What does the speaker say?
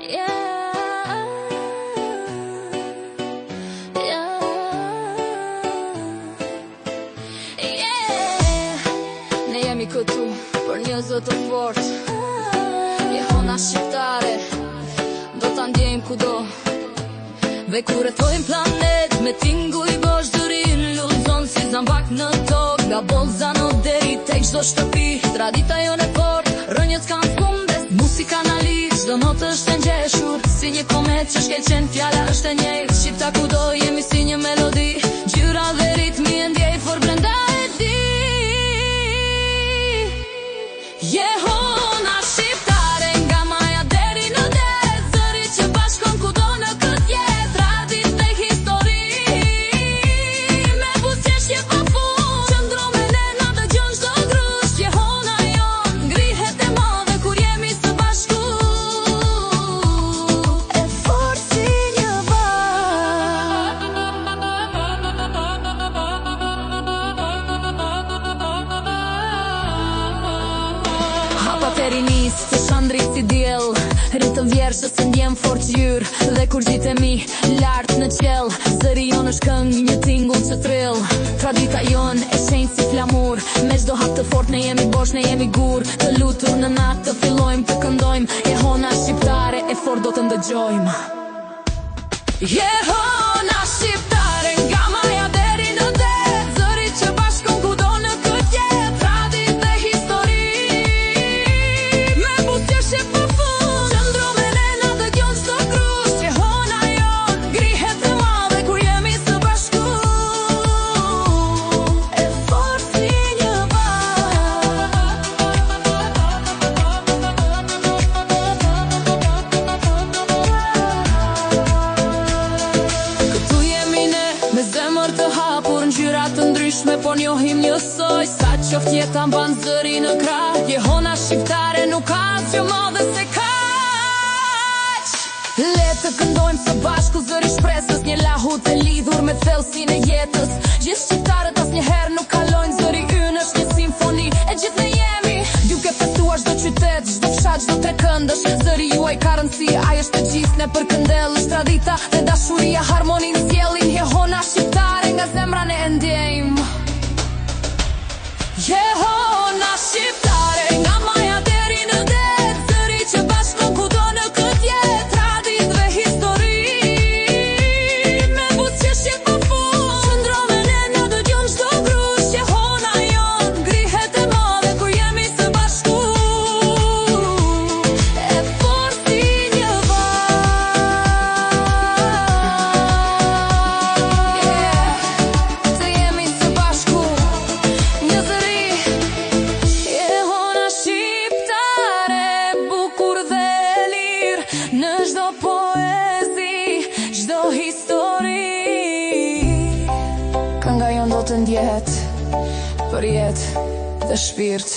Ne jemi këtu për një zë të fort. Jehona shqiptare do ta ndjejmë kudo. Dhe kur jetojmë planet me tingull i bosh, dërin lullzon si zambak në tok. Nga Bolzano deri tek çdo shtëpi, tradita jone fort, rënjët s'kan fundes, musika na lidh, çdo notë është e ngjeshur, si një komet që shkelqen, fjala është e njëjtë. Shqipta kudo jemi si një melodi, gjyra dhe ritmi e ndjej for brenda e di. Jehona shqiptare, nga Maja deri në det, zëri që bashkon kudo në këtë jetë, tradit dhe histori, me buzëqeshje pa fund, qëndro me ne na dëgjon çdo grush. Jehona jon ngrihet e madhe kur jemi së bashku, e fort si një hapa perinis të shandrit si diell, rritëm vjershë se ndjem fort gjyr. Dhe kur gjitemi lart në qell, zëri jon është këngë, një tingull që thrill. Tradita jon e shenjtë si flamur, me çdo hap të fort ne jemi bosh, ne jemi gur. Të lutur në natë të fillojmë të këndojmë, Jehona shqiptare e fort do të ndëgjojmë. Jehona shqiptare, nga Maja deri në det, zëri që bashkon kudo në këtë jetë, tradit dhe histori, me buzëqeshje pa fund, qëndro me ne na dëgjon çdo grush. Jehona jon ngrihet e madhe kur jemi së bashku, e fort si një Këtu jemi ne me zemër të hapur, ngjyra të ndryshme po njohim njësoj. Sa qoftë jeta mban zëri në krah, Jehona shqiptare nuk ka asgjë madhe se kaq. Le të këndojmë së bashku zëri shpresës, një lahut e lidhur me thellësinë e jetës. Gjithë shqiptarët asnjëherë nuk kalojnë, zëri ynë është një simfoni, e gjithë ne jemi duke festuar çdo qytet, çdo fshat, çdo trekëndësh. Zëri juaj ka rëndësi, ai është të gjithë ne për këndell, është tradita dhe dashuria, harmoninë sjellin. Jehona shqiptare, nga zemra ne e ndjejmë. Jehona shqiptare, nga Maja deri në det, zëri që bashkon kudo në këtë jetë, tradit dhe histori, me buzëqeshje pa fund, qëndro me ne na dëgjon çdo grush. Jehona jon ngrihet e madhe kur jemi së bashku, e fort si një të jemi së bashku, një zëri. Jehona shqiptare, bukur dhe lirë, në çdo poezi, çdo histori, kënga jon do të ndjehet për jetë dhe shpirt.